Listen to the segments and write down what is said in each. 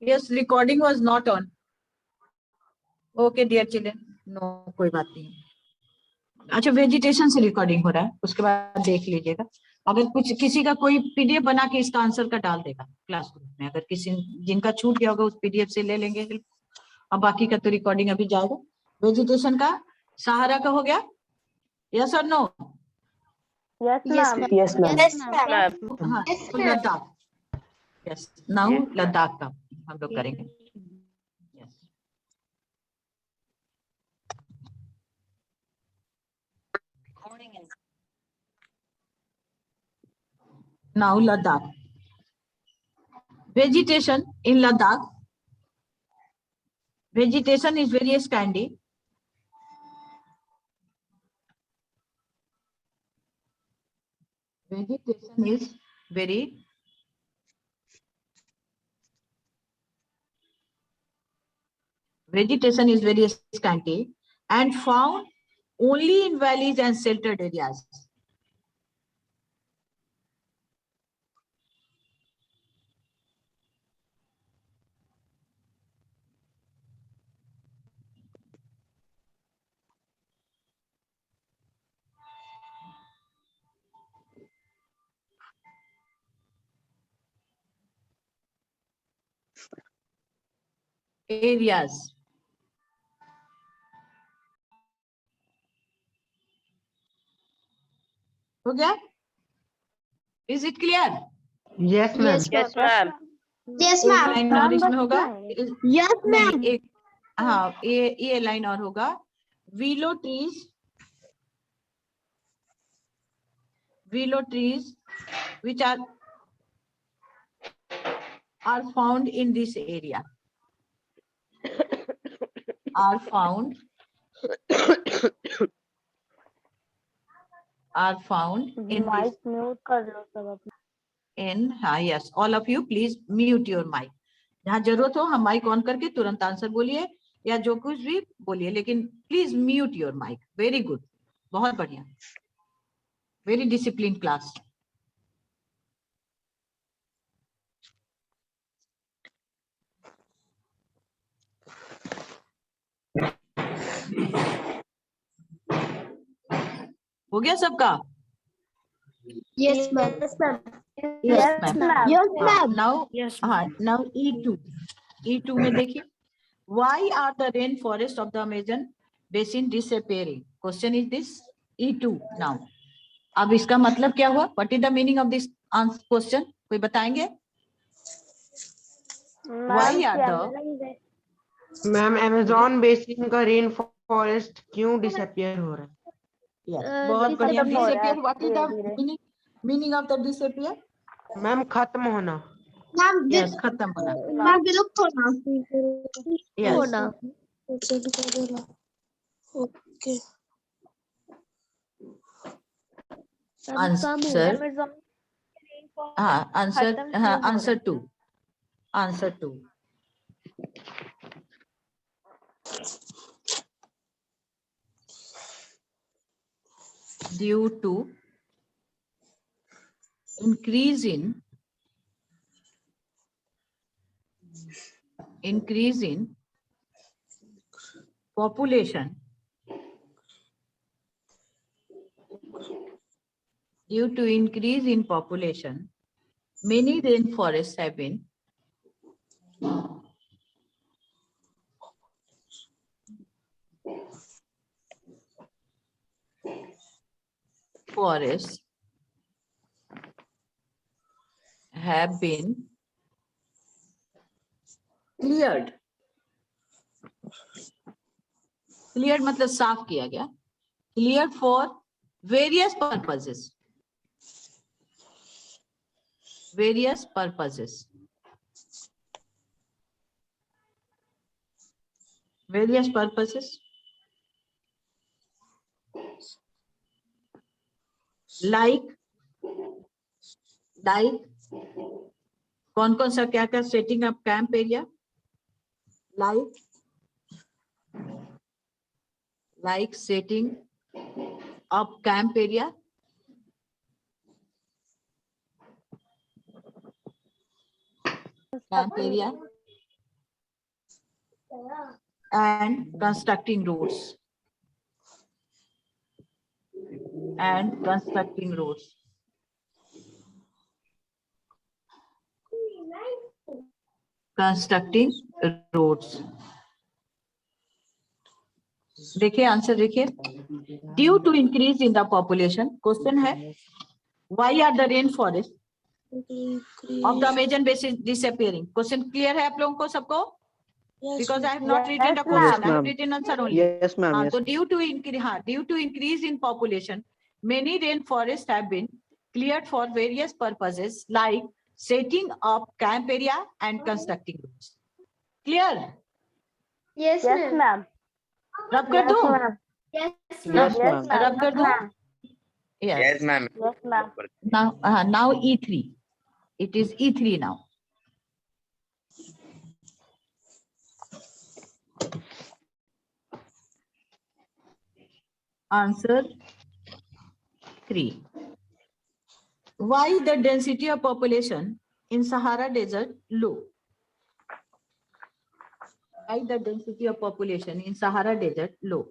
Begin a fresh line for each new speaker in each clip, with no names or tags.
Yes, recording was not on. Okay, dear children. No, कोई बात नहीं. अच्छा, वेजिटेशन से रिकॉर्डिंग हो रहा है, उसके बाद देख लीजिएगा. अगर कुछ किसी का कोई पीडीएफ बना के इसका आंसर का डाल देगा क्लास ग्रुप में. अगर किसी जिनका छूट गया होगा उस पीडीएफ से ले लेंगे. अब बाकी का तो रिकॉर्डिंग अभी जाएगा. वेजिटेशन का सहारा का हो गया. यस और no?
Yes, ma'am.
Yes, ma'am.
Yes, ma'am.
हाँ, तो लद्दाख. यस, नाउ लद्दाख का हम लोग करेंगे. Yes. Now Ladakh. Vegetation in Ladakh. Vegetation is very scanty. Vegetation is very scanty and found only in valleys and sheltered areas. Areas. हो गया? Is it clear?
Yes, ma'am.
Yes, ma'am.
Yes,
एक
ma'am.
Line और इसमें होगा.
Yes,
नहीं,
ma'am.
एक हाँ ये लाइन और होगा. Willow trees which are found in this area. Are found in
Mic
this
mute कर लो सब अपना.
in yes, all of you please mute your mic. जहाँ जरूरत हो हम माइक ऑन करके तुरंत आंसर बोलिए या जो कुछ भी बोलिए, लेकिन please mute your mic. Very good, बहुत बढ़िया, वेरी डिसिप्लिन क्लास. हो गया सबका?
Yes, ma'am.
Yes, ma'am.
Yes, ma'am.
Yes, ma'am.
Now
Yes,
now E2 में देखिए. Why are the rainforest of the Amazon basin disappearing? Question is this E2 now. अब इसका मतलब क्या हुआ? What is the meaning of this question? कोई बताएंगे? Why are the
ma'am Amazon basin का रेन फॉरेस्ट क्यों डिसअपियर हो रहा है?
yes, बहुत बढ़िया.
खत्म हो रहा है
Disappear. What is the
धीरे-धीरे.
meaning of the disappear?
Ma'am खत्म होना.
Ma'am,
Yes, खत्म होना.
ma'am, विलुप्त होना.
Yes.
होना. Okay.
Answer.
Amazon
हाँ, answer.
खत्म
हाँ,
क्यों हो
answer
रहा
2. Answer 2. Due to increase in population. Due to increase in population, many rainforests have been cleared. Cleared मतलब साफ किया गया. Cleared for various purposes. Various purposes. Various purposes. Like कौन कौन सा क्या क्या setting up camp area. like setting up camp area. Camp area. and constructing roads. And constructing roads. Constructing roads. देखिए आंसर देखिए. Due to increase in the population, question है why are the rainforest of the Amazon basin disappearing? Question clear है आप लोगों को सबको? Because I have not written the question, I have written answer only.
Yes, ma'am. Yes.
So due to increase in population, many rainforests have been cleared for various purposes like setting up camp area and constructing roads. Clear?
Yes,
Yes, ma'am.
रब कर दूं?
Yes,
Yes, ma'am.
रब कर दूं?
Yes,
Yes.
ma'am.
Yes, ma'am.
Now E3. It is E3 now. Answer 3. Why the density of population in Sahara Desert low? Why the density of population in Sahara Desert low?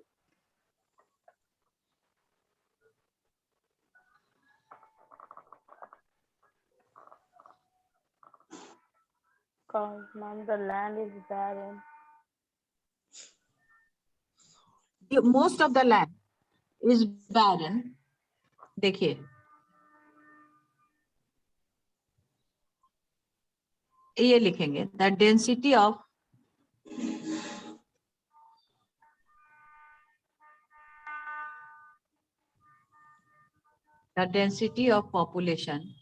Because, ma'am, the land is barren.
Most of the land is barren. देखिए ये लिखेंगे the density of population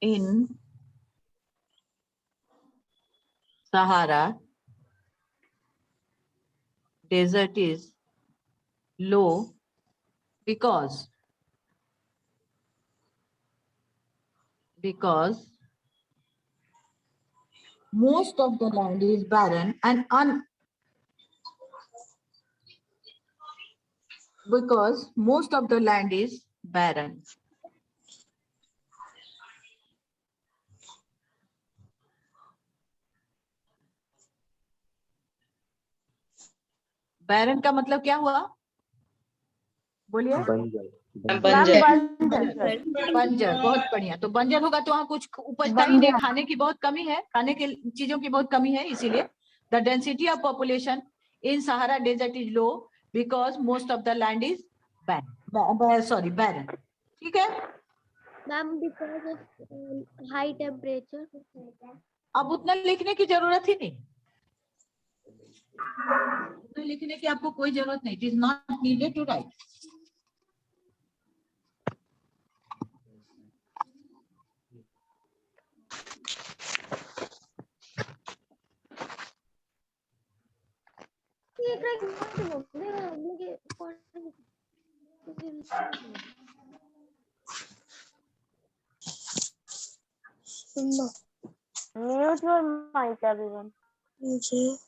in Sahara Desert is low because most of the land is barren and because most of the land is barren. बैरन का मतलब क्या हुआ? बोलिए.
Ma'am,
बंजर.
बंजर. बहुत बढ़िया. तो बंजर होगा तो वहाँ कुछ उपजता ही नहीं, खाने की बहुत कमी है, खाने की चीजों की बहुत कमी है, इसीलिए the density of population in Sahara Desert is low because most of the land is barren. ठीक है?
Ma'am, because of high temperature.
अब उतना लिखने की जरूरत ही नहीं. उतना लिखने की आपको कोई जरूरत नहीं. It is not needed to write.
mute your mic, everyone.
मुझे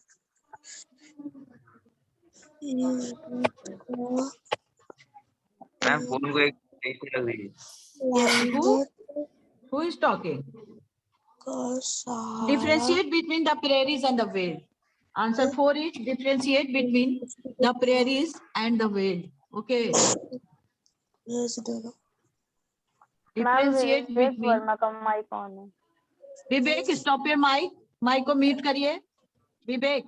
मैम फोन को एक ऐसे लग रही है.
Who is talking? Differentiate between the prairies and the vale. Answer 4 is differentiate between the prairies and the vale. Okay. Differentiate
Ma'am,
between.
Verma का mic on है.
Vivek, stop your mic. Mic को mute करिए. Vivek.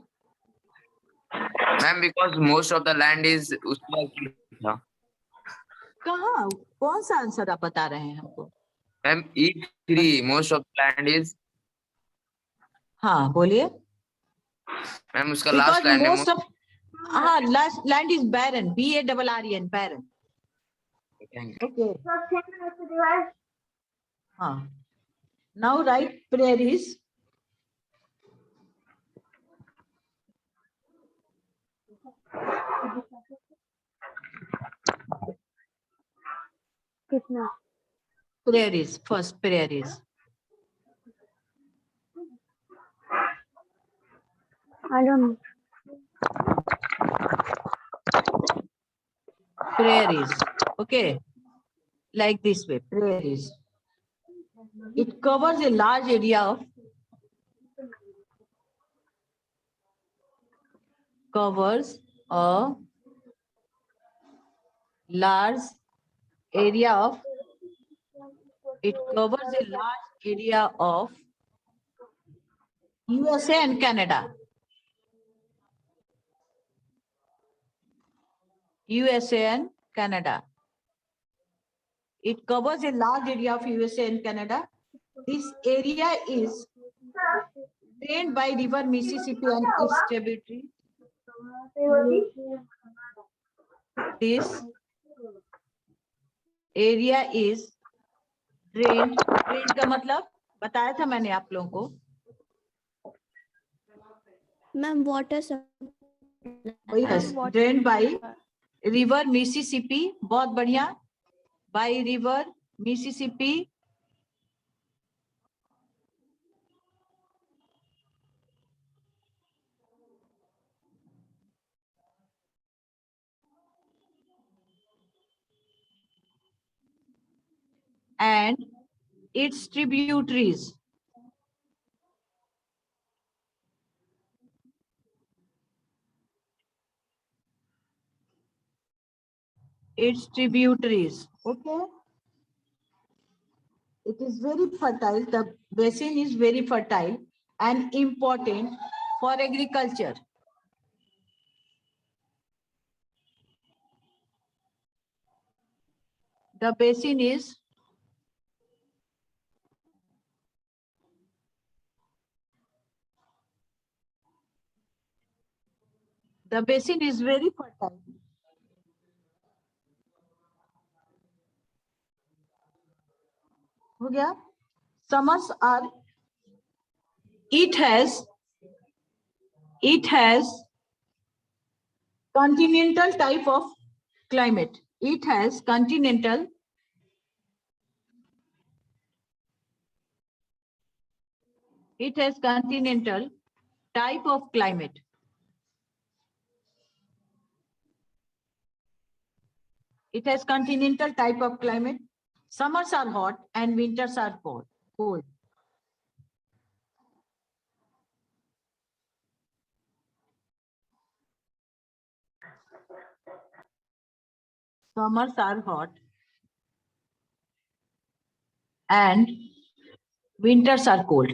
Ma'am because most of the land is उसका था.
कहाँ? कौन सा answer आप बता रहे हैं हमको?
Ma'am E3 most of the land is.
हाँ बोलिए.
मैम उसका
Because
last land
most of last land is barren. BARREN barren. Okay. हाँ. Now write prairies.
कितना?
Prairies first. Prairies.
I don't know.
Prairies. Okay. Like this way. Prairies. It covers a large area of covers a large area of it covers a large area of USA and Canada. USA and Canada. It covers a large area of USA and Canada. This area is drained by river Mississippi and its tributaries. This area is drained. Drained का मतलब बताया था मैंने आप लोगों को.
Ma'am water
Yes, drained by river Mississippi. बहुत बढ़िया. By river Mississippi. And its tributaries. Its tributaries. Okay. It is very fertile. The basin is very fertile and important for agriculture. The basin is very fertile. हो गया? Summers are. It has continental type of climate. It has continental type of climate. It has continental type of climate. Summers are hot and winters are cold. Summers are hot and winters are cold.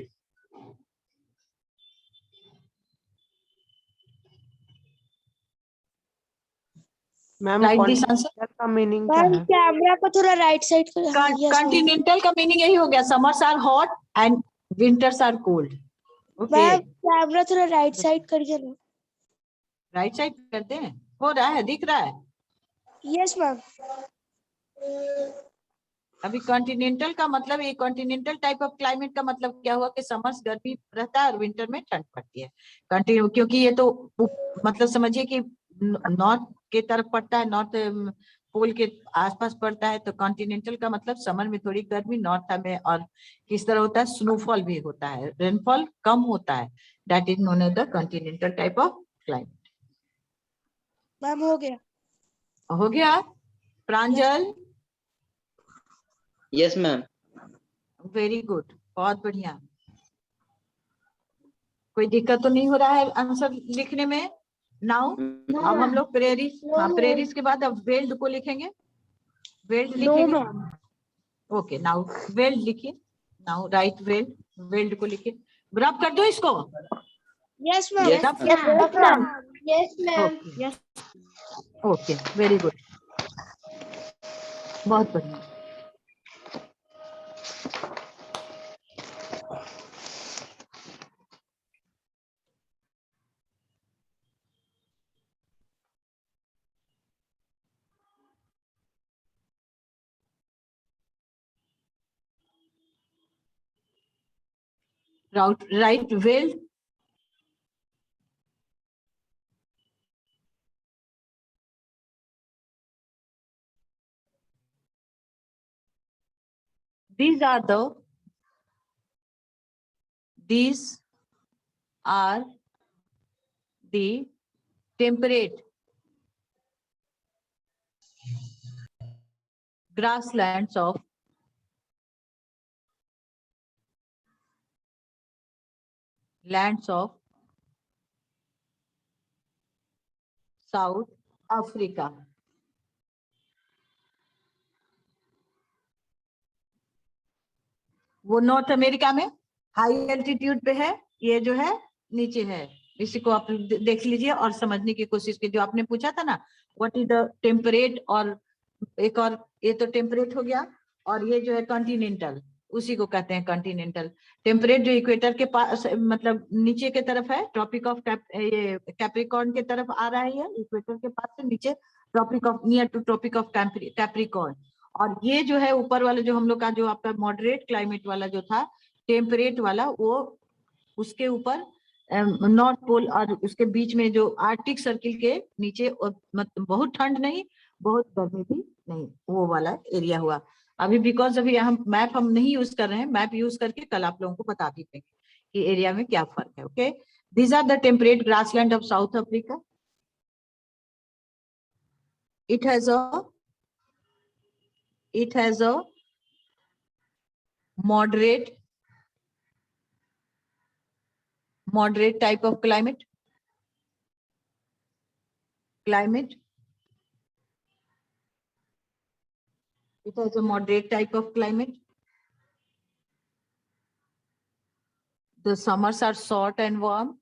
Ma'am
Write this answer.
का meaning क्या
ma'am
है?
Camera को थोड़ा right side
Continental का meaning यही हो गया. Summers are hot and winters are cold.
Ma'am
Okay.
Camera थोड़ा राइट साइड करिए ना.
राइट साइड करते हैं. हो रहा है, दिख रहा है.
Yes ma'am.
अभी कॉन्टिनेंटल का मतलब ये कॉन्टिनेंटल टाइप ऑफ क्लाइमेट का मतलब क्या हुआ कि समर्स गर्मी रहता है और विंटर में ठंड पड़ती है. कंटिन्यू क्योंकि ये तो मतलब समझिए कि नॉर्थ के तरफ पड़ता है, नॉर्थ पोल के आसपास पड़ता है. तो कॉन्टिनेंटल का मतलब समर में थोड़ी गर्मी, नॉर्थ में और किस तरह होता है, स्नोफॉल भी होता है, रेनफॉल कम होता है. That is known as the continental type of climate.
Ma'am हो गया.
हो गया. Pranjal.
Yes ma'am.
Very good, बहुत बढ़िया. कोई दिक्कत तो नहीं हो रहा है आंसर लिखने में? नाउ अब हम लोग प्रेरिस, हाँ प्रेरिस के बाद अब वेल्ड को लिखेंगे. वेल्ड लिखेंगे. ओके, नाउ वेल्ड लिखिए. Now right weld. वेल्ड को लिखिए. रब कर दो इसको.
Yes ma'am.
Yes,
yes ma'am.
Okay, very good, बहुत बढ़िया. Right well. These are the temperate grasslands of lands of South Africa. वो नॉर्थ अमेरिका में हाई एल्टीट्यूड पे है, ये जो है नीचे है। इसी को आप देख लीजिए और समझने की कोशिश कीजिए। जो आपने पूछा था ना, व्हाट इज द टेम्परेट, और एक और, ये तो टेम्परेट हो गया, और ये जो है कॉन्टिनेंटल, उसी को कहते हैं कॉन्टिनेंटल। टेम्परेट जो इक्वेटर के पास, मतलब नीचे के तरफ है, ट्रॉपिक ऑफ ये कैप्रिकॉर्न के तरफ आ रहा है, ये इक्वेटर के पास से नीचे tropic of, near to tropic of Capricorn. और ये जो है ऊपर वाला जो हम लोग का जो आपका मॉडरेट क्लाइमेट वाला जो था, टेम्परेट वाला, वो उसके ऊपर नॉर्थ पोल और उसके बीच में जो आर्कटिक सर्किल के नीचे, मतलब बहुत ठंड नहीं बहुत गर्मी भी नहीं, वो वाला एरिया हुआ। अभी बिकॉज अभी हम मैप नहीं यूज कर रहे हैं, मैप यूज करके कल आप लोगों को बता देंगे कि एरिया में क्या फर्क है। Okay, these are the temperate grassland of South Africa. It has a moderate type of climate. It has a moderate type of climate. The summers are short and warm.